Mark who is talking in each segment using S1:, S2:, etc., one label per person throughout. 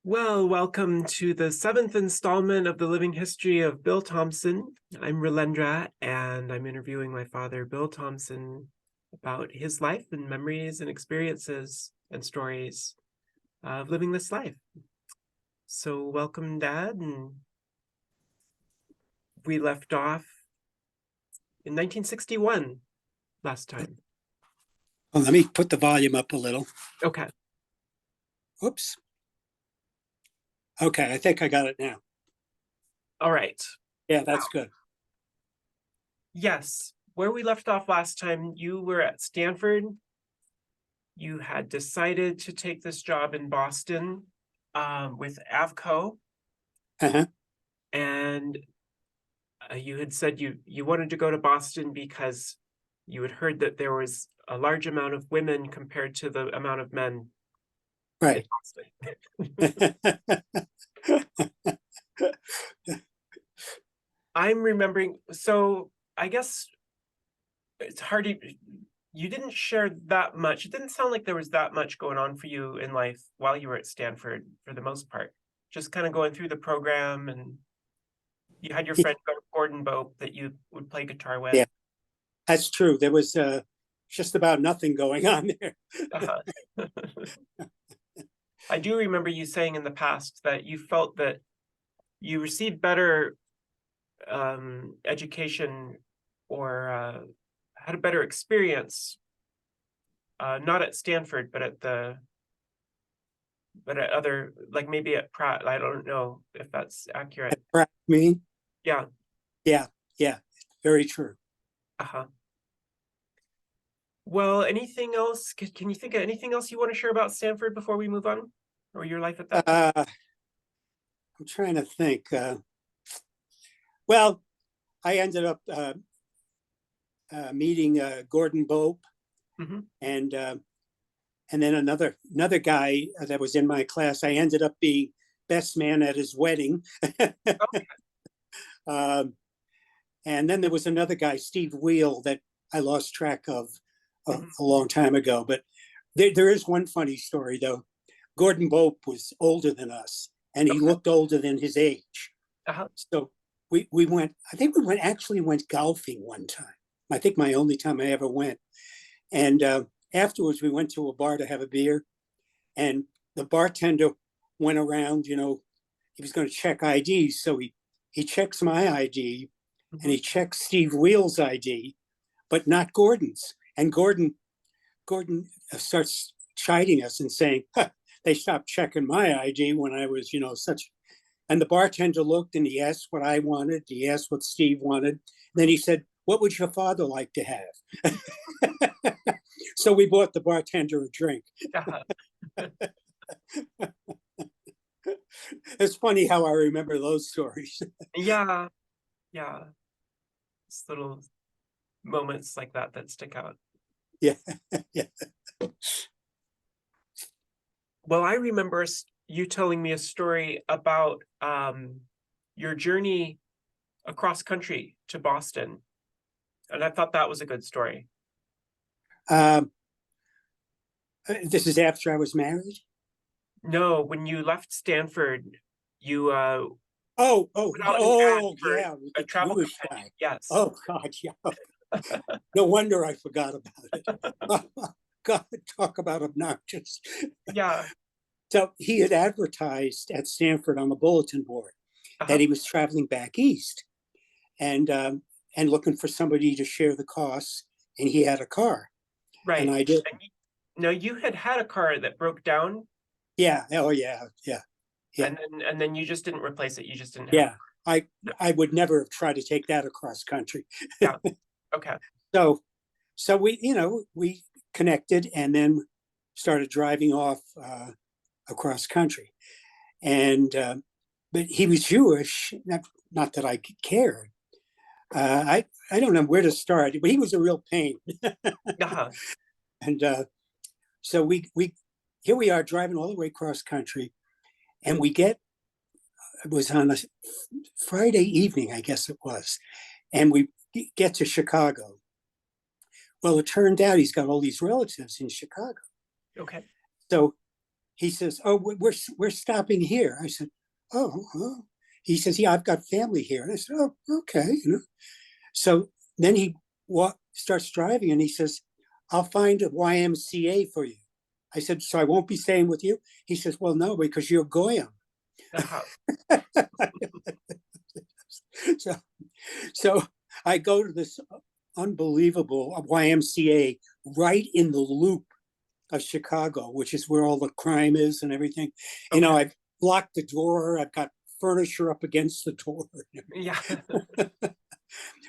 S1: Well, welcome to the seventh installment of the living history of Bill Thomson. I'm Relendra, and I'm interviewing my father, Bill Thomson, about his life and memories and experiences and stories of living this life. So welcome, Dad. And we left off in 1961 last time.
S2: Well, let me put the volume up a little.
S1: Okay.
S2: Oops. Okay, I think I got it now.
S1: All right.
S2: Yeah, that's good.
S1: Yes. Where we left off last time, you were at Stanford. You had decided to take this job in Boston with Avco,
S2: Uh-huh.
S1: and you had said you wanted to go to Boston because you had heard that there was a large amount of women compared to the amount of men in
S2: Right.
S1: Boston. I'm remembering, so I guess it's hard to, you didn't share that much. It didn't sound like there was that much going on for you in life while you were at Stanford for the most part. Just kind of going through the program, and you had your friend Gordon Bope that you would play guitar with.
S2: Yeah, that's true. There was just about nothing going on there.
S1: Uh-huh. I do remember you saying in the past that you felt that you received better education or had a better experience, not at Stanford, but at other, like maybe at Pratt. I don't know if that's accurate.
S2: Pratt, me?
S1: Yeah.
S2: Yeah, very true.
S1: Uh-huh. Well, anything else? Can you think of anything else you want to share about Stanford before we move on, or your life at that time?
S2: I'm trying to think. Well, I ended up meeting Gordon Bope,
S1: Mm-hmm.
S2: and then another guy that was in my class. I ended up being best man at his wedding.
S1: Okay.
S2: And then there was another guy, Steve Wheel, that I lost track of
S1: Mm-hmm.
S2: a long time ago. But there is one funny story, though. Gordon Bope was older than us, and he
S1: Okay.
S2: looked older than his age.
S1: Uh-huh.
S2: So we went, I think we went golfing one time. I think my only time I ever went. And afterwards, we went to a bar to have a beer. And the bartender went around, he was going to check IDs. So he checks my ID, and he checks Steve Wheel's ID, but not Gordon's. And Gordon starts chiding us and saying, they stopped checking my ID when I was, such. And the bartender looked, and he asked what I wanted. He asked what Steve wanted. Then he said, "What would your father like to have?" So we bought the bartender a drink.
S1: Uh-huh.
S2: It's funny how I remember those stories.
S1: Yeah. It's little moments like that stick out.
S2: Yeah.
S1: Well, I remember you telling me a story about your journey across country to Boston, and I thought that was a good story.
S2: This is after I was married.
S1: No, when you left Stanford, you went
S2: Oh,
S1: out and asked for
S2: yeah,
S1: a
S2: the
S1: travel
S2: Jewish
S1: companion.
S2: guy.
S1: Yes.
S2: Oh God, yeah. No wonder I forgot about it. God, talk about obnoxious.
S1: Yeah.
S2: So he had advertised at Stanford on the bulletin board that he was traveling back east, and looking for somebody to share the costs. And he had a car,
S1: Right.
S2: and I did.
S1: No, you had a car that broke down.
S2: Yeah. Oh yeah.
S1: And then you just didn't replace it. You just didn't have.
S2: Yeah. I would never have tried to take that across country.
S1: Yeah. Okay.
S2: So we connected, and then started driving off across country. And but he was Jewish. Not that I cared. I don't know where to start, but he was a real pain.
S1: Uh-huh.
S2: And so we here we are driving all the way across country, and it was on a Friday evening, I guess it was, and we get to Chicago. Well, it turned out he's got all these relatives in Chicago.
S1: Okay.
S2: So he says, "Oh, we're stopping here." I said, "Oh, oh." He says, "Yeah, I've got family here." And I said, "Oh, okay." So then he starts driving, and he says, "I'll find a YMCA for you." I said, "So I won't be staying with you?" He says, "Well, no, because you're Goyam."
S1: Uh-huh.
S2: so, so I go to this unbelievable YMCA right in the loop of Chicago, which is where all the crime is and everything.
S1: Okay.
S2: I've locked the door. I've got furniture up against the door.
S1: Yeah.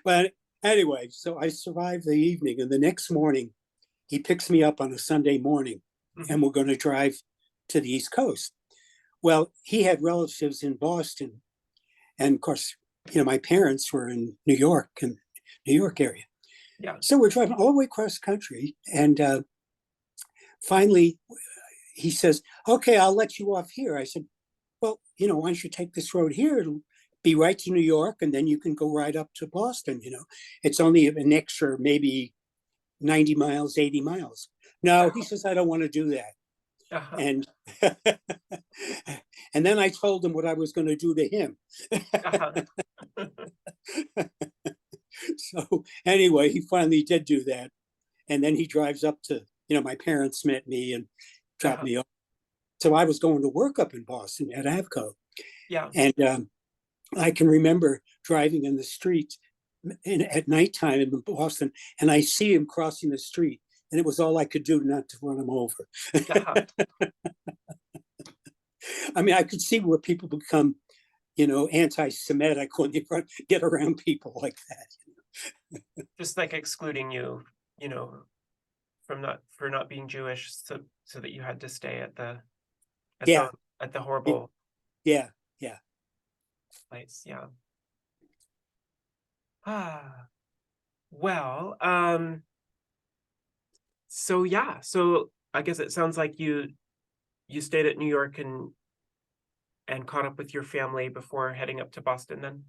S2: But anyway, so I survived the evening, and the next morning he picks me up on a Sunday morning,
S1: Mhm.
S2: and we're going to drive to the East Coast. Well, he had relatives in Boston, and of course, my parents were in New York and New York area.
S1: Yeah.
S2: So we're driving all the way across country, and finally he says, "Okay, I'll let you off here." I said, "Well, why don't you take this road here? It'll be right to New York, and then you can go right up to Boston. It's only an extra maybe 90 miles, 80 miles." No, he
S1: Uh-huh.
S2: says, "I don't want to do that."
S1: Uh-huh.
S2: And and then I told him what I was going to do to him.
S1: Uh-huh.
S2: So anyway, he finally did do that. And then he drives up to, my parents met me and dropped
S1: Uh-huh.
S2: me off. So I was going to work up in Boston at Avco.
S1: Yeah.
S2: And I can remember driving in the street at nighttime in Boston, and I see him crossing the street. And it was all I could do not to run him over.
S1: Uh-huh.
S2: I mean, I could see where people become, anti-Semitic when they get around people like that.
S1: Just like excluding you, you know, from not for not being Jewish, so that you had to stay at
S2: Yeah,
S1: the at the horrible
S2: yeah, yeah.
S1: place. Yeah. Ah, well, so yeah, so I guess it sounds like you stayed at New York and caught up with your family before heading up to Boston then?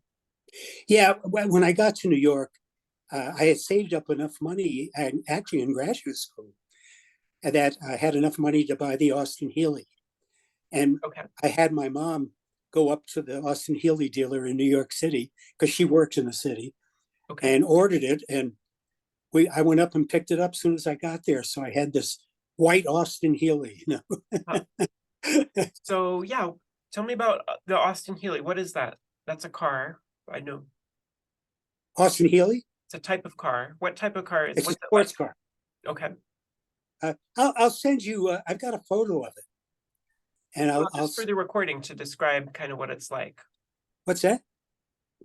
S2: Yeah, when I got to New York, I had saved up enough money, and actually in graduate school, that I had enough money to buy the Austin Healey. And
S1: Okay.
S2: I had my mom go up to the Austin Healey dealer in New York City because she worked in the city
S1: Okay.
S2: and ordered it. And I went up and picked it up as soon as I got there. So I had this white Austin Healey.
S1: Huh. So yeah, tell me about the Austin Healey. What is that? That's a car. I know
S2: Austin Healey.
S1: it's a type of car. What type of car is
S2: It's a
S1: what's it like?
S2: sports car.
S1: Okay.
S2: I'll send you. I've got a photo of it, and
S1: Well,
S2: I'll.
S1: just for the recording to describe kind of what it's like.
S2: What's that?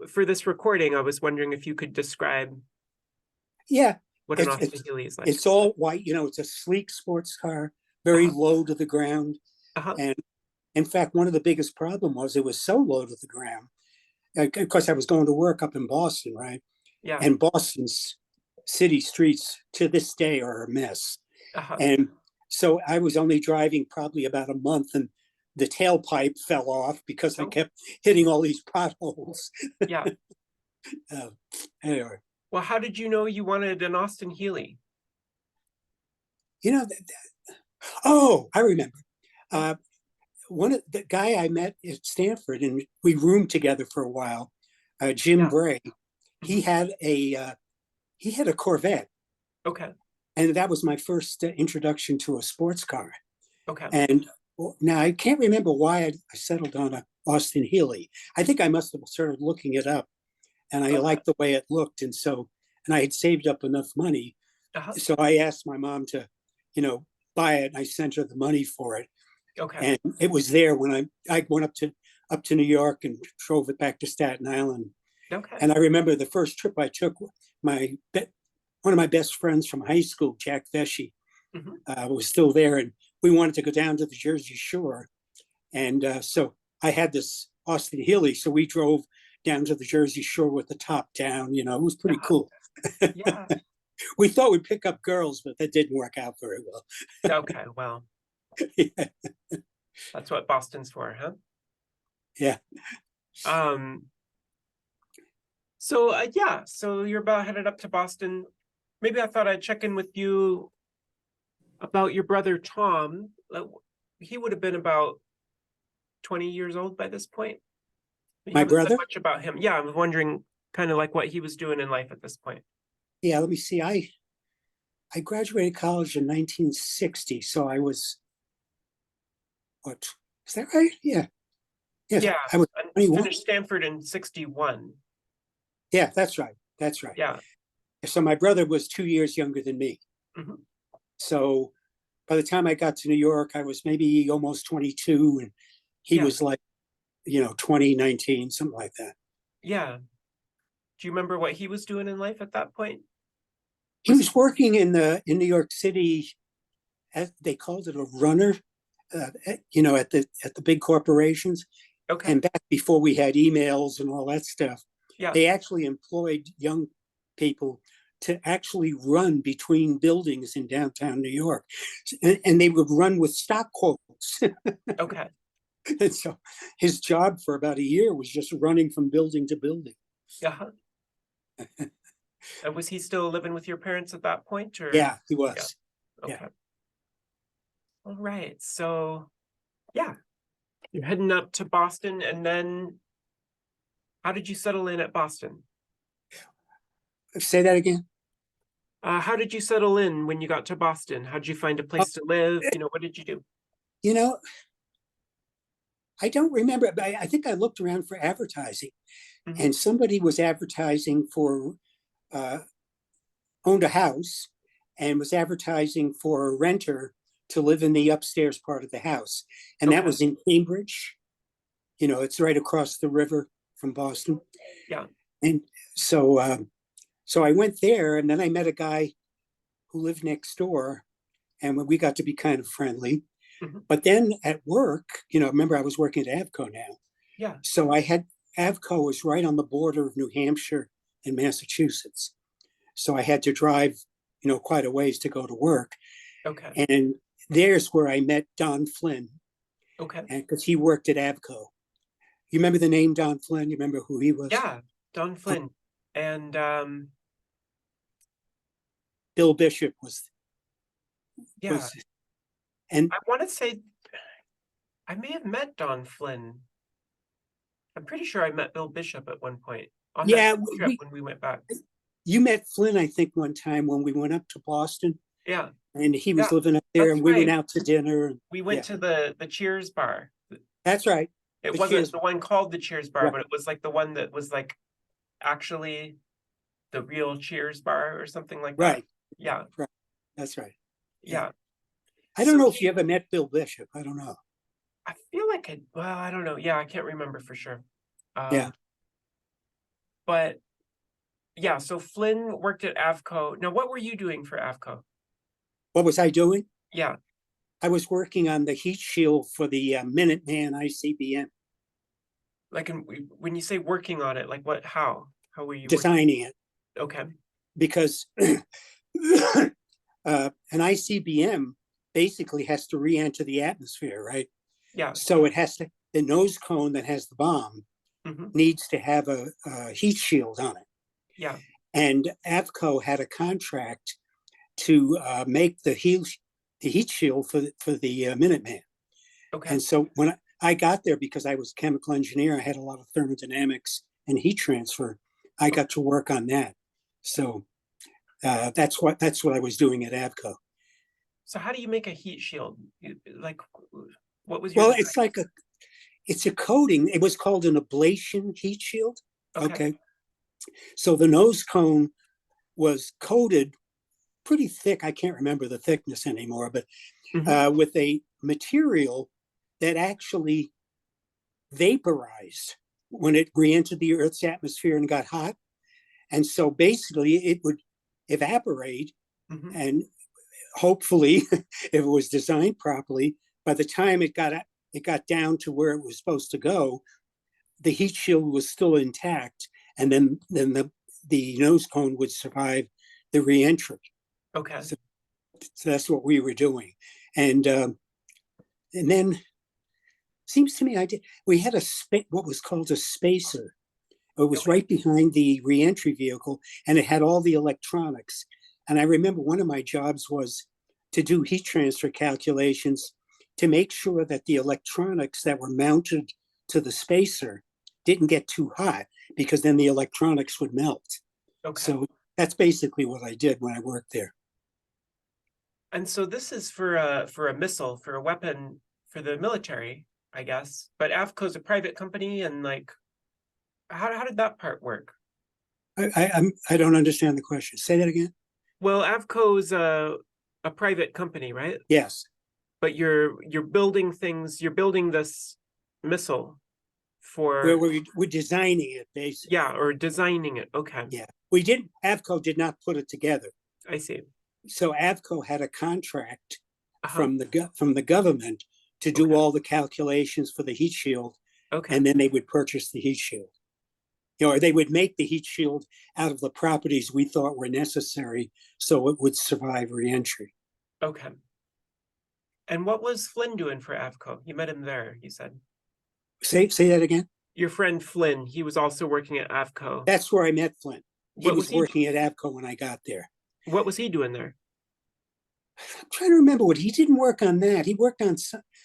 S1: For this recording, I was wondering if you could describe
S2: Yeah,
S1: what an
S2: it's
S1: Austin
S2: it's
S1: Healey is like.
S2: it's all white. It's a sleek sports car, very
S1: Uh-huh.
S2: low to the ground.
S1: Uh-huh.
S2: And in fact, one of the biggest problem was it was so low to the ground. Of course, I was going to work up in Boston, right?
S1: Yeah.
S2: And Boston's city streets to this day are a mess.
S1: Uh-huh.
S2: And so I was only driving probably about a month, and the tailpipe fell off because I
S1: Oh,
S2: kept hitting all these potholes.
S1: yeah.
S2: uh, anyway,
S1: Well, how did you know you wanted an Austin Healey?
S2: you know, oh, I remember.
S1: Huh?
S2: Uh, one of the guy I met at Stanford, and we roomed together for a while, Jim
S1: Yeah.
S2: Bray.
S1: Hmm.
S2: He had a Corvette,
S1: Okay.
S2: and that was my first introduction to a sports car.
S1: Okay.
S2: And now I can't remember why I settled on a Austin Healey. I think I must have started looking it up, and I
S1: Okay.
S2: liked the way it looked, and I had saved up enough money,
S1: Uh-huh.
S2: so I asked my mom to, buy it, and I sent her the money for it,
S1: Okay.
S2: and it was there when I went up to New York and drove it back to Staten Island.
S1: Okay.
S2: And I remember the first trip I took, my one of my best friends from high school, Jack Vesey,
S1: Hmm.
S2: was still there, and we wanted to go down to the Jersey Shore, and so I had this Austin Healey, so we drove down to the Jersey Shore with the top down. It was pretty
S1: Uh-huh.
S2: cool.
S1: Yeah.
S2: We thought we'd pick up girls, but that didn't work out very well.
S1: Okay. Well,
S2: Yeah,
S1: that's what Boston's for, huh?
S2: yeah.
S1: Um, so yeah, so you're about headed up to Boston. Maybe I thought I'd check in with you about your brother Tom. he would have been about 20 years old by this point. You
S2: My
S1: haven't said
S2: brother?
S1: much about him. Yeah, I was wondering kind of like what he was doing in life at this point.
S2: Yeah, let me see. I graduated college in 1960, so I was what? Is that right? Yeah. Yes,
S1: Yeah,
S2: I was
S1: and
S2: 21.
S1: finished Stanford in 61.
S2: Yeah, that's right. That's right.
S1: Yeah.
S2: So my brother was 2 years younger than me.
S1: Mhm.
S2: So by the time I got to New York, I was maybe almost 22, and he
S1: Yeah.
S2: was like, 2019, something like that.
S1: Yeah. Do you remember what he was doing in life at that point?
S2: He
S1: Was he
S2: was working in New York City, as they called it, a runner, at the big corporations.
S1: okay?
S2: And back before we had emails and all that stuff,
S1: Yeah.
S2: they actually employed young people to actually run between buildings in downtown New York. And they would run with stock quotes.
S1: Okay.
S2: And so his job for about a year was just running from building to building.
S1: Uh-huh. And was he still living with your parents at that point, or?
S2: Yeah, he
S1: Yeah.
S2: was. Yeah.
S1: Okay. All right. So, yeah, you're heading up to Boston, and then how did you settle in at Boston?
S2: Say that again.
S1: How did you settle in when you got to Boston? How did you find a
S2: Oh,
S1: place to live? What did you do?
S2: you know, I don't remember, but I think I looked around for advertising,
S1: Mhm.
S2: and somebody was advertising for uh, owned a house and was advertising for a renter to live in the upstairs part of the house. And that
S1: Okay.
S2: was in Cambridge. It's right across the river from Boston.
S1: Yeah.
S2: And so I went there, and then I met a guy who lived next door, and we got to be kind of friendly.
S1: Mhm.
S2: But then at work, remember I was working at Avco now.
S1: Yeah.
S2: So Avco was right on the border of New Hampshire and Massachusetts. So I had to drive, quite a ways to go to work.
S1: Okay.
S2: And there's where I met Don Flynn,
S1: Okay.
S2: and because he worked at Avco. You remember the name Don Flynn? You remember who he was?
S1: Yeah. Don Flynn. And
S2: Bill Bishop
S1: yeah,
S2: was, and
S1: I want to say I may have met Don Flynn. I'm pretty sure I met Bill Bishop at one point on that
S2: yeah,
S1: trip when we went back.
S2: you met Flynn, I think, one time when we went up to Boston,
S1: Yeah.
S2: and he was
S1: Yeah.
S2: living up there,
S1: That's
S2: and we went
S1: right.
S2: out to dinner. And,
S1: We went
S2: yeah,
S1: to the Cheers bar.
S2: that's right.
S1: It
S2: The
S1: wasn't
S2: Cheers,
S1: the one called the Cheers bar,
S2: right,
S1: but it was like the one that was like actually the real Cheers bar or something like that.
S2: right,
S1: Yeah.
S2: right. That's right. Yeah.
S1: Yeah.
S2: I don't
S1: So
S2: know if you ever met Bill Bishop. I don't know.
S1: I feel like well, I don't know. Yeah, I can't remember for sure.
S2: Yeah.
S1: But yeah, so Flynn worked at Avco. Now, what were you doing for Avco?
S2: What was I doing?
S1: Yeah.
S2: I was working on the heat shield for the Minuteman ICBM,
S1: Like when you say working on it, like what, how were you working?
S2: designing it
S1: Okay.
S2: because an ICBM basically has to re-enter the atmosphere, right?
S1: Yeah.
S2: So the nose cone that has the bomb
S1: Hmm.
S2: needs to have a heat shield on it.
S1: Yeah.
S2: And AVCO had a contract to make the heat shield for the Minuteman.
S1: Okay.
S2: And so when I got there, because I was a chemical engineer, I had a lot of thermodynamics and heat transfer. I
S1: Okay.
S2: got to work on that. So that's what I was doing at Avco.
S1: So how do you make a heat shield? Like, what was your
S2: Well,
S1: design?
S2: it's a coating. It was called an ablation heat shield.
S1: Okay.
S2: Okay. So the nose cone was coated pretty thick. I can't remember the thickness anymore, but
S1: Hmm.
S2: with a material that actually vaporized when it re-entered the Earth's atmosphere and got hot. And so basically it would evaporate,
S1: Hmm.
S2: and hopefully, if it was designed properly, by the time it got down to where it was supposed to go, the heat shield was still intact, and then the nose cone would survive the reentry.
S1: Okay.
S2: So that's what we were doing, and then seems to me we had what was called a spacer. It was
S1: Okay.
S2: right behind the reentry vehicle, and it had all the electronics. And I remember one of my jobs was to do heat transfer calculations to make sure that the electronics that were mounted to the spacer didn't get too hot, because then the electronics would melt.
S1: Okay.
S2: So that's basically what I did when I worked there.
S1: And so this is for a missile, for a weapon for the military, I guess. But Avco's a private company, and like, how did that part work?
S2: I don't understand the question. Say that again.
S1: Well, Avco's a private company, right?
S2: Yes.
S1: But you're building things. You're building this missile
S2: Where
S1: for,
S2: we're designing it, basically.
S1: yeah, or designing it. Okay,
S2: Yeah. We didn't, Avco did not put it together.
S1: I see.
S2: So Avco had a contract
S1: Uh-huh.
S2: from the government to do
S1: Okay.
S2: all the calculations for the heat shield,
S1: Okay.
S2: and then they would purchase the heat shield. You know, or they would make the heat shield out of the properties we thought were necessary so it would survive reentry.
S1: Okay. And what was Flynn doing for Avco? You met him there, you said.
S2: Say that again.
S1: Your friend Flynn, he was also working at Avco.
S2: That's where I met Flint. He
S1: What was
S2: was
S1: he
S2: working at Avco when I got there.
S1: what was he doing there?
S2: I'm trying to remember what he didn't work on that. He worked on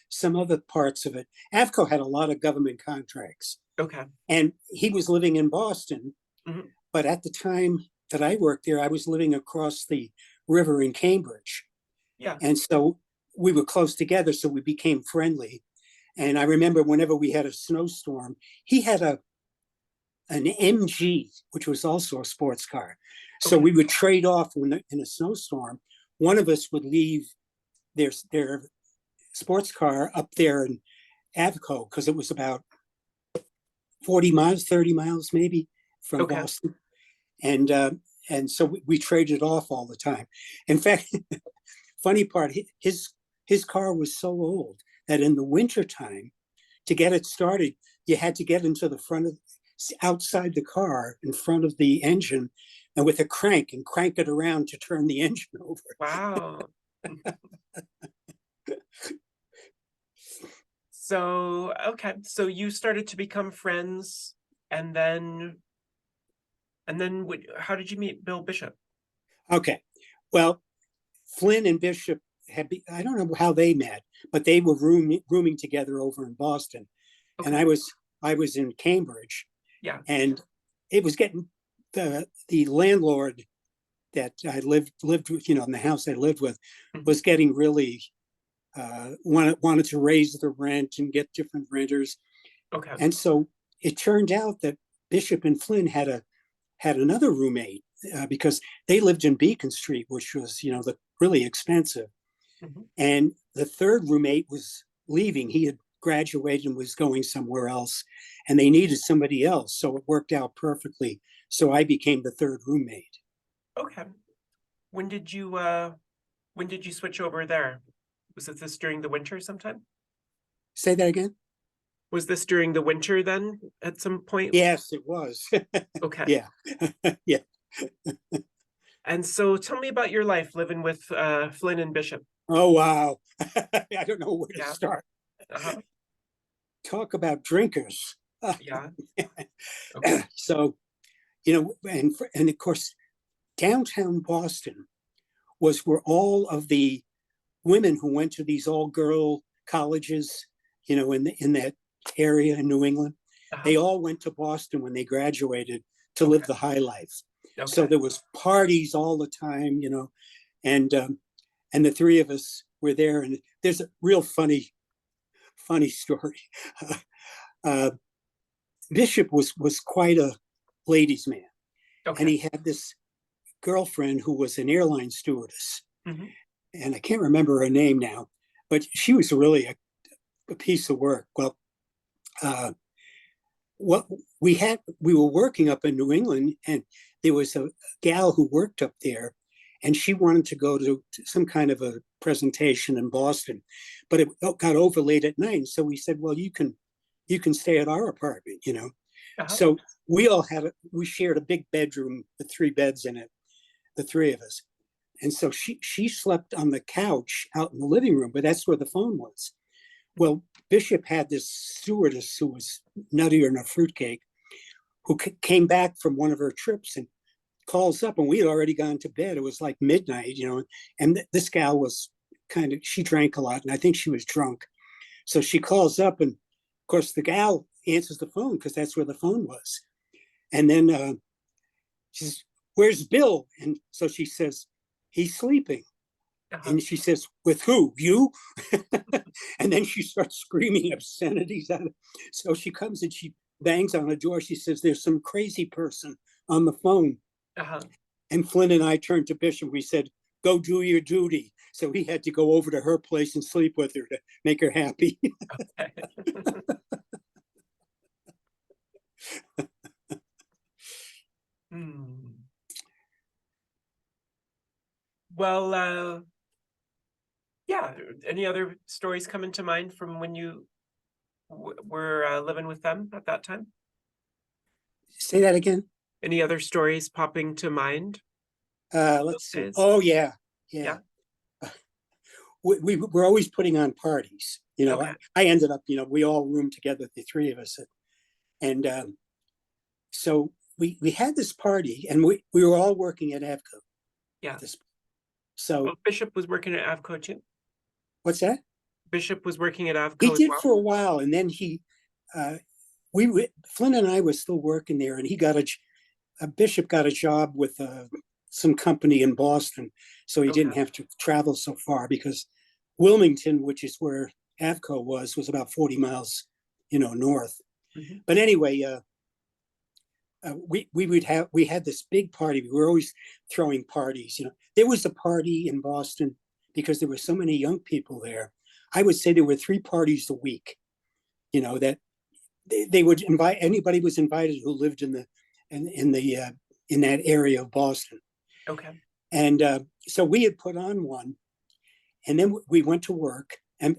S2: some other parts of it. Avco had a lot of government contracts,
S1: Okay.
S2: and he was living in Boston.
S1: Mhm.
S2: But at the time that I worked there, I was living across the river in Cambridge.
S1: Yeah.
S2: And so we were close together, so we became friendly. And I remember whenever we had a snowstorm, he had an MG, which was also a sports car. So
S1: Okay.
S2: we would trade off in a snowstorm. One of us would leave their sports car up there in Avco, because it was about 40 miles, 30 miles maybe from
S1: Okay.
S2: Boston. And so we traded off all the time. In fact, funny part, his car was so old that in the wintertime, to get it started, you had to get into the front of outside the car in front of the engine, and with a crank it around to turn the engine over.
S1: Wow. So, okay. So you started to become friends, and then how did you meet Bill Bishop?
S2: Okay, well, Flynn and Bishop I don't know how they met, but they were rooming together over in Boston, and
S1: Okay.
S2: I was in Cambridge,
S1: Yeah.
S2: and it was getting the landlord that I lived with, you know, in the house I lived with,
S1: Mhm.
S2: was getting really wanted to raise the rent and get different renters,
S1: Okay.
S2: and so it turned out that Bishop and Flynn had another roommate, because they lived in Beacon Street, which was, you know, really expensive.
S1: Mhm.
S2: And the third roommate was leaving. He had graduated and was going somewhere else, and they needed somebody else. So it worked out perfectly. So I became the third roommate.
S1: Okay. When did you switch over there? Was it this during the winter sometime?
S2: Say that again?
S1: Was this during the winter then at some point?
S2: Yes, it was.
S1: Okay.
S2: Yeah. Yeah.
S1: And so tell me about your life living with Flynn and Bishop.
S2: Oh, wow. I don't know where to
S1: Yeah.
S2: start.
S1: Uh-huh.
S2: Talk about drinkers.
S1: Yeah. Okay.
S2: So, you know, and of course, downtown Boston was where all of the women who went to these all girl colleges, you know, in that area in New England,
S1: Uh-huh.
S2: they all went to Boston when they graduated to live the high life. So
S1: Okay.
S2: there was parties all the time, you know, and the three of us were there. And there's a real funny story. Uh, Bishop was quite a ladies' man, and
S1: Okay.
S2: he had this girlfriend who was an airline stewardess,
S1: Mhm.
S2: and I can't remember her name now, but she was really a piece of work. Well, what we were working up in New England, and there was a gal who worked up there, and she wanted to go to some kind of a presentation in Boston, but it got over late at night. So we said, well, you can stay at our apartment, you know.
S1: Uh-huh.
S2: So we shared a big bedroom with three beds in it, the three of us. And so she slept on the couch out in the living room, but that's where the phone was. Well, Bishop had this stewardess who was nuttier than a fruitcake, who came back from one of her trips and calls up, and we had already gone to bed. It was like midnight, you know, and this gal was she drank a lot, and I think she was drunk. So she calls up, and of course the gal answers the phone because that's where the phone was. And then she says, "Where's Bill?" And so she says, "He's sleeping."
S1: Uh-huh.
S2: And she says, "With who? You?" And then she starts screaming obscenities at him. So she comes and she bangs on the door. She says, "There's some crazy person on the phone."
S1: Uh-huh.
S2: And Flynn and I turned to Bishop. We said, "Go do your duty." So he had to go over to her place and sleep with her to make her happy.
S1: Okay. Hmm. Well, yeah. Any other stories coming to mind from when you were living with them at that time?
S2: Say that again.
S1: Any other stories popping to mind
S2: Let's
S1: those
S2: see.
S1: days?
S2: Oh, yeah. Yeah.
S1: Yeah.
S2: We were always putting on parties.
S1: Okay.
S2: I ended up, we all roomed together, the three of us. And so we had this party, and we were all working at Avco
S1: Yeah.
S2: at this. So
S1: Well, Bishop was working at Avco too.
S2: what's that?
S1: Bishop was working at
S2: He
S1: Avco as
S2: did
S1: well.
S2: for a while, and then uh, Flynn and I were still working there, and Bishop got a job with some company in Boston, so he
S1: Okay.
S2: didn't have to travel so far because Wilmington, which is where Avco was about 40 miles, north.
S1: Mm-hmm.
S2: But anyway, we had this big party. We were always throwing parties. There was a party in Boston because there were so many young people there. I would say there were 3 parties a week. That they would invite, anybody was invited who lived in that area of Boston.
S1: Okay.
S2: And so we had put on one, and then we went to work. And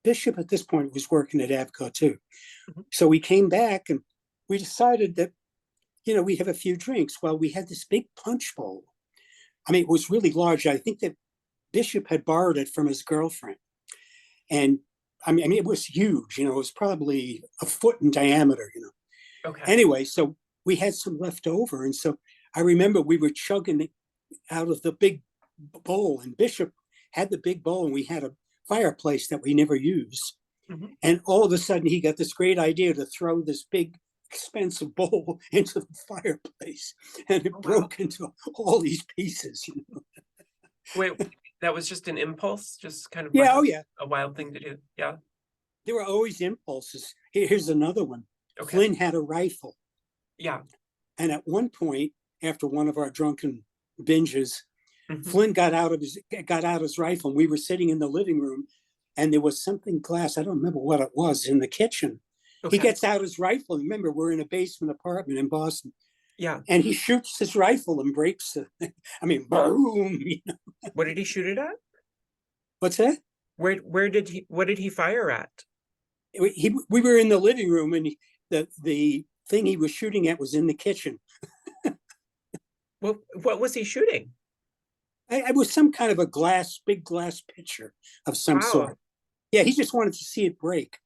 S2: Bishop at this point was working at Avco too.
S1: Mm-hmm.
S2: So we came back and we decided that we have a few drinks. Well, we had this big punch bowl. I mean, it was really large. I think that Bishop had borrowed it from his girlfriend. And I mean, it was huge, it was probably a foot in diameter,
S1: Okay.
S2: Anyway, so we had some left over. And so I remember we were chugging it out of the big bowl, and Bishop had the big bowl, and we had a fireplace that we never used.
S1: Mm-hmm.
S2: And all of a sudden, he got this great idea to throw this big, expensive bowl into the fireplace, and it
S1: Oh, wow.
S2: broke into all these pieces.
S1: Wait, that was just an impulse, just kind of
S2: Yeah,
S1: like
S2: oh yeah.
S1: a wild thing to do. Yeah.
S2: There were always impulses. Here's another one.
S1: Okay.
S2: Flynn had a rifle.
S1: Yeah.
S2: And at one point, after one of our drunken binges,
S1: Mm-hmm.
S2: Flynn got out his rifle, and we were sitting in the living room, and there was something glass. I don't remember what it was in the kitchen.
S1: Okay.
S2: He gets out his rifle. Remember, we're in a basement apartment in Boston.
S1: Yeah.
S2: And he shoots his rifle and breaks it. I mean, boom.
S1: What did he shoot it at?
S2: What's that?
S1: What did he fire at?
S2: We were in the living room, and the thing he was shooting at was in the kitchen.
S1: Well, what was he shooting?
S2: It was some kind of big glass pitcher of some sort. Yeah, he just wanted to see it break.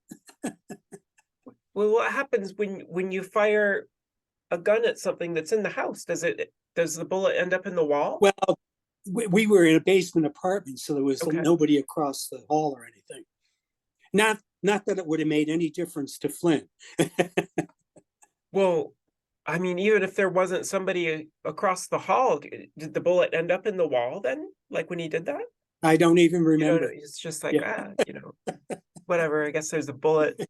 S1: Well, what happens when you fire a gun at something that's in the house? Does the bullet end up in the wall?
S2: Well, we were in a basement apartment, so there was nobody across the hall or anything. Not that it would have made any difference to Flynn.
S1: Well, I mean, even if there wasn't somebody across the hall, did the bullet end up in the wall then? Like when he did that?
S2: I don't even remember.
S1: It's just like, whatever. I guess there's a bullet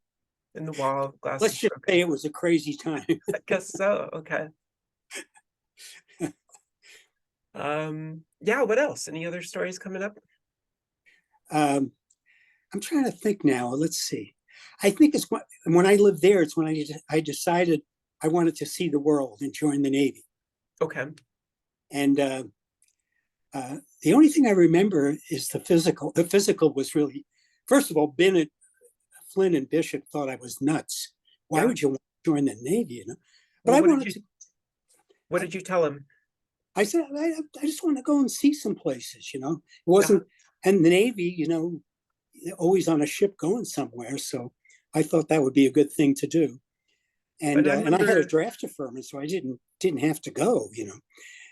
S1: in the wall. Glass.
S2: Let's just say it was a crazy time.
S1: I guess so. Okay. Yeah, what else? Any other stories coming up?
S2: I'm trying to think now. Let's see. I think it's when I lived there, it's when I decided I wanted to see the world and join the Navy.
S1: Okay.
S2: And the only thing I remember is the physical. The physical was really, first of all, Flynn and Bishop thought I was nuts. Why would you want to join the Navy? But
S1: well,
S2: I wanted to.
S1: What did you tell him?
S2: I said, I just want to go and see some places, It wasn't, and the Navy, always on a ship going somewhere. So I thought that would be a good thing to do. And I had a draft deferment, so I didn't have to go,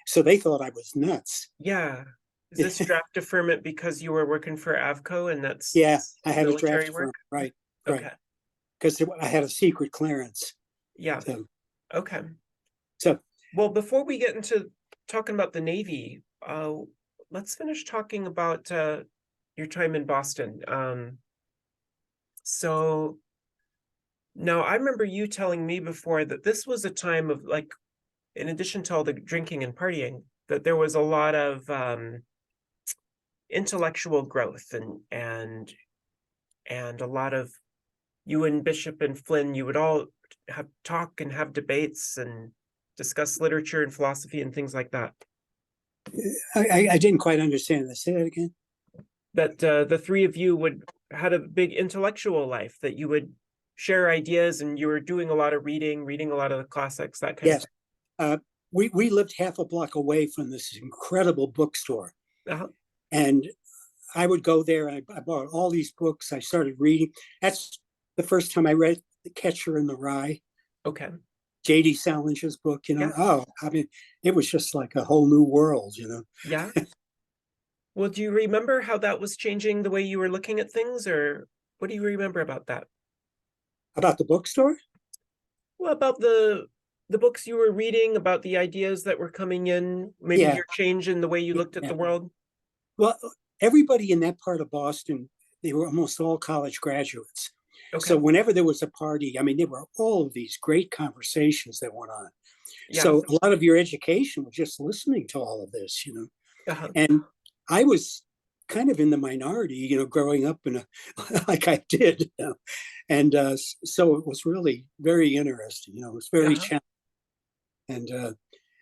S2: So they thought I was nuts.
S1: Yeah. Is this draft deferment because you were working for Avco and that's
S2: Yeah, I had a
S1: military
S2: draft
S1: work?
S2: firm, right, right,
S1: Okay.
S2: because I had a secret clearance.
S1: Yeah.
S2: So,
S1: Okay.
S2: so
S1: Well, before we get into talking about the Navy, let's finish talking about your time in Boston. So now I remember you telling me before that this was a time of like, in addition to all the drinking and partying, that there was a lot of intellectual growth and a lot of you and Bishop and Flynn, you would all have talk and have debates and discuss literature and philosophy and things like that.
S2: I didn't quite understand that. Say that again.
S1: That the three of you would had a big intellectual life, that you would share ideas and you were doing a lot of reading a lot of the classics, that kind of
S2: Yes. We lived half a block away from this incredible bookstore.
S1: thing. Uh-huh.
S2: And I would go there. I bought all these books. I started reading. That's the first time I read The Catcher in the Rye,
S1: Okay.
S2: J.D. Salinger's book.
S1: Yeah.
S2: Oh, I mean, it was just like a whole new world.
S1: Yeah. Well, do you remember how that was changing the way you were looking at things, or what do you remember about that?
S2: About the bookstore.
S1: Well, about the books you were reading, about the ideas that were coming in, maybe
S2: Yeah,
S1: your change in the way you looked at
S2: yeah.
S1: the world.
S2: Well, everybody in that part of Boston, they were almost all college graduates. So
S1: Okay.
S2: whenever there was a party, I mean, there were all of these great conversations that went on.
S1: Yeah.
S2: So a lot of your education was just listening to all of this.
S1: Uh-huh.
S2: And I was kind of in the minority, growing up like I did. And so it was really very interesting. It was very
S1: Uh-huh.
S2: challenging.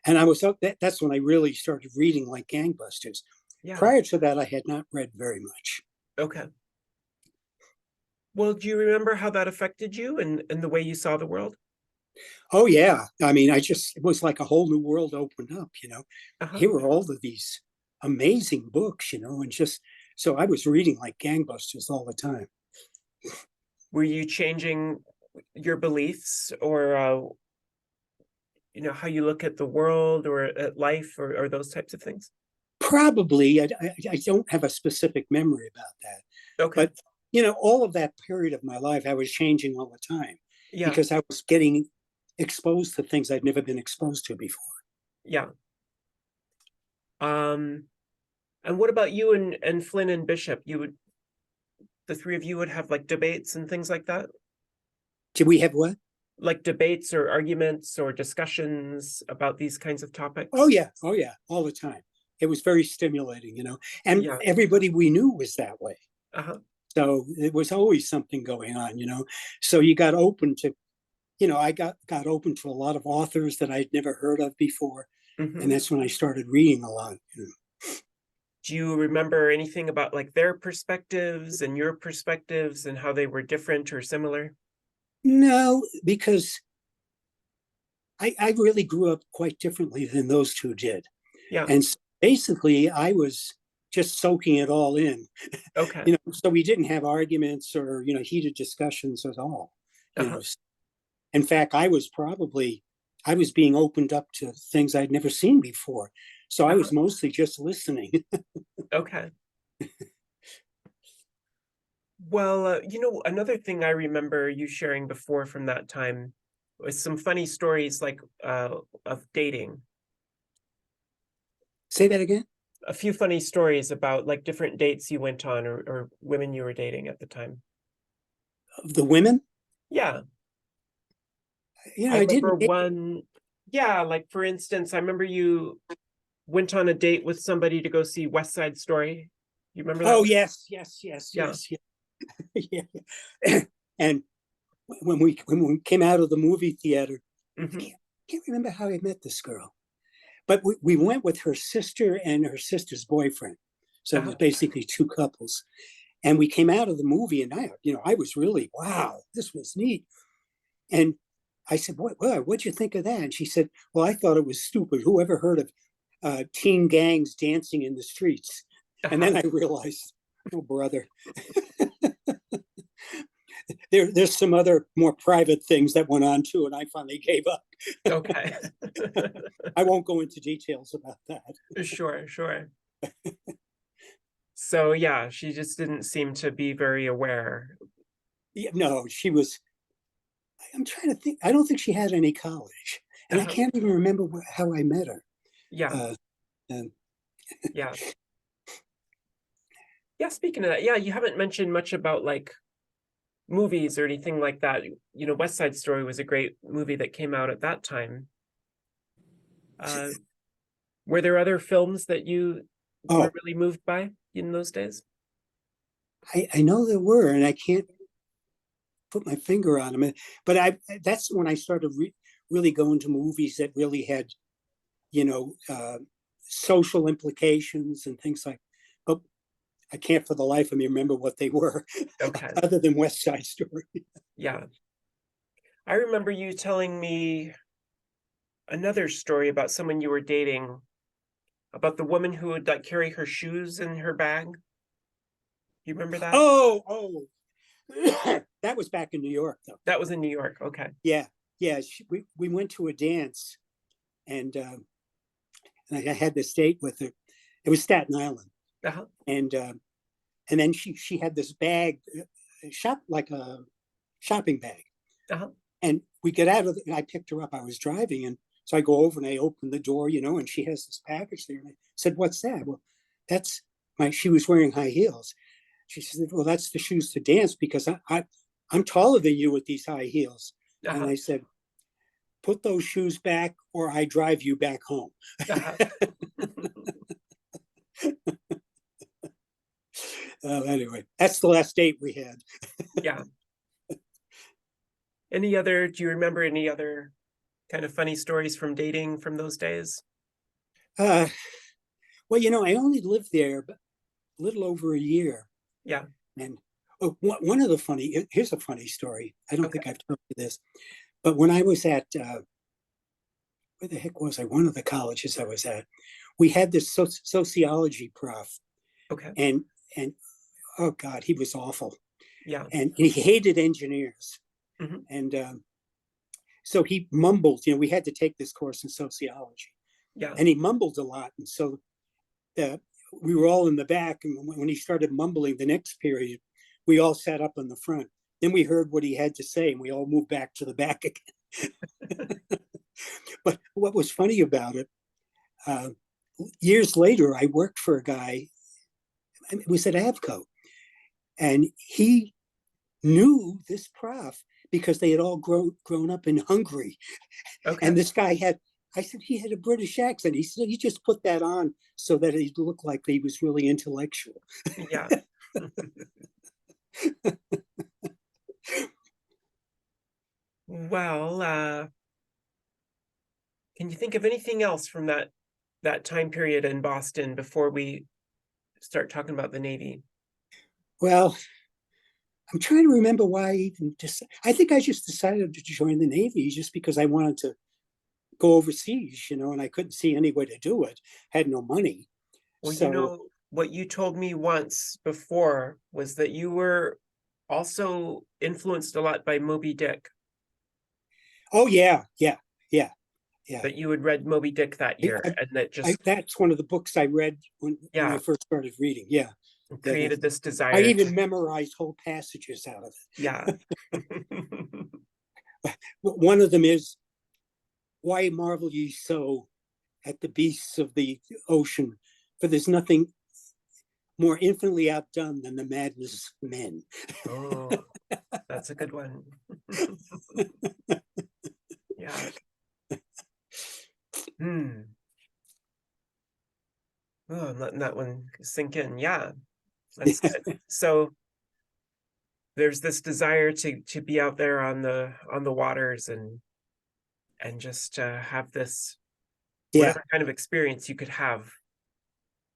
S2: And I was up. That's when I really started reading like gangbusters.
S1: Yeah.
S2: Prior to that, I had not read very much.
S1: Okay. Well, do you remember how that affected you and the way you saw the world?
S2: Oh yeah, I mean, it was like a whole new world opened up.
S1: Uh-huh.
S2: Here were all of these amazing books, and just so I was reading like gangbusters all the time.
S1: Were you changing your beliefs or how you look at the world or at life or those types of things?
S2: Probably, I don't have a specific memory about that,
S1: Okay.
S2: but all of that period of my life, I was changing all the time
S1: Yeah.
S2: because I was getting exposed to things I'd never been exposed to before.
S1: Yeah. Um, and what about you and Flynn and Bishop? The three of you would have like debates and things like that?
S2: Did we have what?
S1: Like debates or arguments or discussions about these kinds of topics?
S2: Oh yeah, all the time. It was very stimulating, and
S1: Yeah.
S2: everybody we knew was that way.
S1: Uh-huh.
S2: So it was always something going on. So you got open to, I got open to a lot of authors that I'd never heard of before. And
S1: Mm-hmm.
S2: that's when I started reading a lot.
S1: Do you remember anything about like their perspectives and your perspectives and how they were different or similar?
S2: No, because I really grew up quite differently than those two did.
S1: Yeah.
S2: And basically, I was just soaking it all in.
S1: Okay.
S2: So we didn't have arguments or heated discussions at all. You
S1: Uh-huh.
S2: know, in fact, I was being opened up to things I'd never seen before. So I
S1: Uh-huh.
S2: was mostly just listening.
S1: Okay. Well, another thing I remember you sharing before from that time was some funny stories like of dating.
S2: Say that again.
S1: A few funny stories about like different dates you went on or women you were dating at the time.
S2: Of the women,
S1: Yeah. I
S2: I didn't
S1: remember one, yeah, like for instance, I remember you went on a date with somebody to go see West Side Story. You remember that
S2: Oh
S1: one?
S2: yes, yes, yes,
S1: Yeah.
S2: yes, yeah. Yeah. And when we came out of the movie theater, I
S1: Hmm.
S2: can't remember how I met this girl, but we went with her sister and her sister's boyfriend. So it was
S1: Uh-huh.
S2: basically two couples. And we came out of the movie, and I was really, wow, this was neat. And I said, what'd you think of that? And she said, well, I thought it was stupid. Whoever heard of teen gangs dancing in the streets? And
S1: Uh-huh.
S2: then I realized, oh, brother, there's some other more private things that went on too. And I finally gave up.
S1: Okay.
S2: I won't go into details about that.
S1: Sure, sure. So yeah, she just didn't seem to be very aware.
S2: Yeah, no, she was. I'm trying to think. I don't think she had any college, and I
S1: Uh-huh.
S2: can't even remember how I met her.
S1: Yeah,
S2: Uh, and
S1: yeah. Yeah, speaking of that, yeah, you haven't mentioned much about like movies or anything like that. West Side Story was a great movie that came out at that time. Uh, were there other films that you were
S2: oh,
S1: really moved by in those days?
S2: I know there were, and I can't put my finger on them. But that's when I started really going to movies that really had, you know, social implications and things like. But I can't for the life of me remember what they were,
S1: Okay,
S2: other than West Side Story.
S1: yeah. I remember you telling me another story about someone you were dating, about the woman who would like carry her shoes in her bag. You remember that?
S2: Oh, that was back in New York, though.
S1: That was in New York. Okay.
S2: Yeah, yeah. We went to a dance, and I had this date with her. It was Staten Island,
S1: Uh-huh.
S2: and and then she had this bag, shop like a shopping bag,
S1: Uh-huh.
S2: and we get out of it. I picked her up. I was driving, and so I go over and I open the door, and she has this package there. And I said, "What's that?" Well, that's my. She was wearing high heels. She said, "Well, that's the shoes to dance because I'm taller than you with these high heels." And
S1: Uh-huh.
S2: I said, "Put those shoes back, or I drive you back home."
S1: Uh-huh.
S2: Anyway, that's the last date we had.
S1: Yeah. Do you remember any other kind of funny stories from dating from those days?
S2: Uh, well, I only lived there a little over a year.
S1: Yeah.
S2: And one of the here's a funny story. I don't
S1: Okay.
S2: think I've told you this, but when I was at, where the heck was I? One of the colleges I was at, we had this sociology prof,
S1: Okay.
S2: and and oh God, he was awful,
S1: Yeah.
S2: and he hated engineers,
S1: Hmm.
S2: and so he mumbled. We had to take this course in sociology,
S1: Yeah.
S2: and he mumbled a lot, and so the we were all in the back, and when he started mumbling the next period, we all sat up in the front. Then we heard what he had to say, and we all moved back to the back again. But what was funny about it, uh, years later, I worked for a guy. It was at Avco, and he knew this prof because they had all grown up in Hungary.
S1: Okay.
S2: And this guy had, I said, he had a British accent. He said he just put that on so that he looked like he was really intellectual.
S1: Yeah. Well, can you think of anything else from that time period in Boston before we start talking about the Navy?
S2: Well, I'm trying to remember why I even just, I think I just decided to join the Navy just because I wanted to go overseas, and I couldn't see any way to do it, had no money.
S1: Well,
S2: So,
S1: what you told me once before was that you were also influenced a lot by Moby Dick,
S2: oh, yeah, yeah, yeah, yeah.
S1: that you had read Moby Dick that
S2: I,
S1: year,
S2: I,
S1: and that just,
S2: that's one of the books I read when I
S1: yeah,
S2: first started reading. Yeah. Yeah.
S1: created this
S2: I
S1: desire to,
S2: even memorized whole passages out of
S1: yeah.
S2: it. One of them is, "Why marvel ye so at the beasts of the ocean? For there's nothing more infinitely outdone than the madness of men."
S1: Oh, that's a good one. Yeah. Hmm. Oh, I'm letting that one sink in. Yeah, that's good. So there's this desire to be out there on the waters and just have this
S2: Yeah,
S1: whatever kind of experience you could have.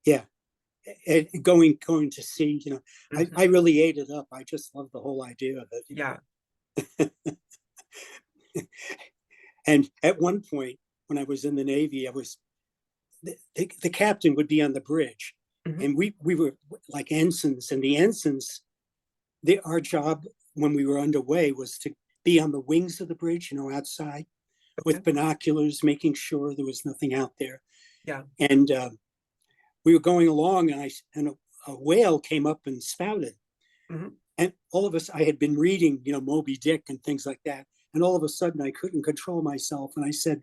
S2: yeah. Going to sea, I
S1: Mhm.
S2: really ate it up. I just love the whole idea of it.
S1: Yeah.
S2: And at one point, when I was in the Navy, I was the captain would be on the bridge,
S1: Mhm.
S2: and we were like ensigns, and the ensigns, our job when we were underway was to be on the wings of the bridge, outside
S1: Okay.
S2: with binoculars, making sure there was nothing out there.
S1: Yeah.
S2: And we were going along, and a whale came up and spouted.
S1: Mhm.
S2: And all of us, I had been reading, Moby Dick and things like that. And all of a sudden I couldn't control myself. And I said,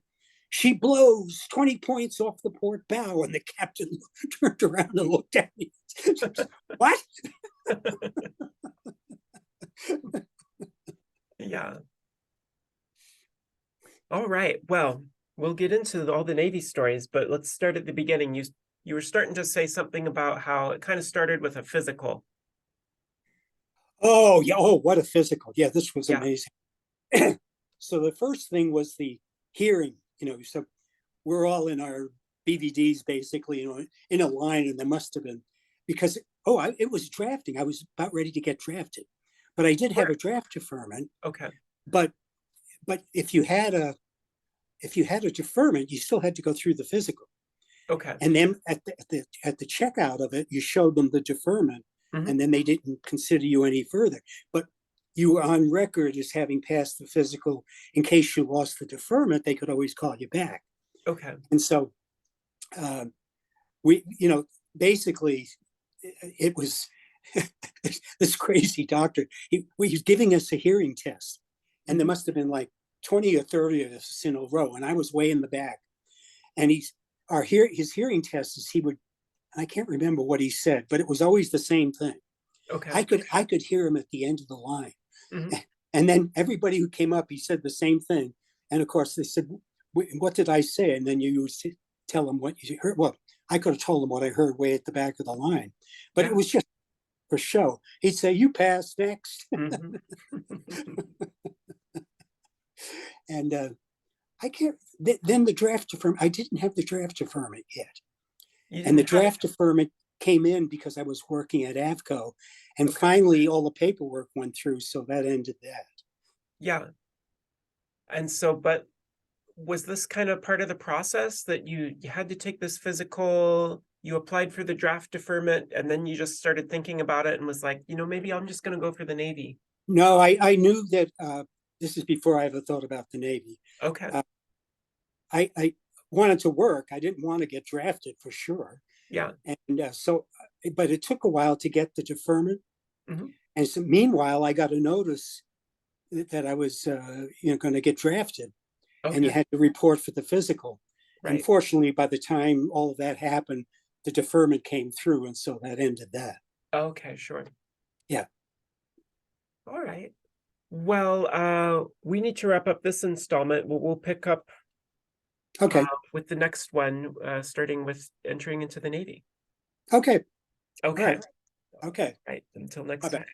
S2: "She blows 20 points off the port bow." And the captain turned around and looked at me. What?
S1: Yeah. All right. Well, we'll get into all the Navy stories, but let's start at the beginning. You were starting to say something about how it kind of started with a physical.
S2: Oh, yeah. Oh, what a physical. Yeah, this was
S1: Yeah.
S2: amazing. So the first thing was the hearing, so we're all in our BVDs basically, in a line, and there must have been, because it was drafting. I was about ready to get drafted, but I did have
S1: Where?
S2: a draft deferment.
S1: Okay.
S2: But if you had a deferment, you still had to go through the physical,
S1: Okay.
S2: and then at the checkout of it, you showed them the deferment,
S1: Hmm.
S2: and then they didn't consider you any further. But you were on record as having passed the physical. In case you lost the deferment, they could always call you back.
S1: Okay.
S2: And so uh, we, basically, it was this crazy doctor. He was giving us a hearing test, and there
S1: Hmm.
S2: must have been like 20 or 30 of us in a row, and I was way in the back. And his hearing test is he would, I can't remember what he said, but it was always the same thing.
S1: Okay.
S2: I could hear him at the end of the line.
S1: Hmm.
S2: And then everybody who came up, he said the same thing. And of course, they said, "What did I say?" And then you would tell them what you heard. Well, I could have told them what I heard way at the back of the line, but it
S1: Yeah.
S2: was just for show. He'd say, "You pass next."
S1: Hmm.
S2: And I can't, then the draft deferment, I didn't have the draft deferment yet.
S1: You
S2: And
S1: didn't
S2: the
S1: have it.
S2: draft deferment came in because I was working at Avco. And
S1: Okay.
S2: finally, all the paperwork went through. So that ended that.
S1: Yeah. And so, but was this kind of part of the process that you had to take this physical, you applied for the draft deferment, and then you just started thinking about it and was like, maybe I'm just going to go for the Navy.
S2: No, I knew that this is before I ever thought about the Navy.
S1: Okay.
S2: Uh, I wanted to work. I didn't want to get drafted for sure.
S1: Yeah.
S2: And but it took a while to get the deferment.
S1: Hmm.
S2: And so meanwhile, I got a notice that I was, going to get drafted, and you
S1: Okay.
S2: had to report for the physical.
S1: Right.
S2: Unfortunately, by the time all of that happened, the deferment came through, and so that ended that.
S1: Okay, sure.
S2: Yeah.
S1: All right. Well, we need to wrap up this installment. We'll pick up
S2: Okay.
S1: with the next one, starting with entering into the Navy.
S2: Okay. All
S1: Okay.
S2: right. Okay.
S1: Right. Until next
S2: Bye bye.
S1: time.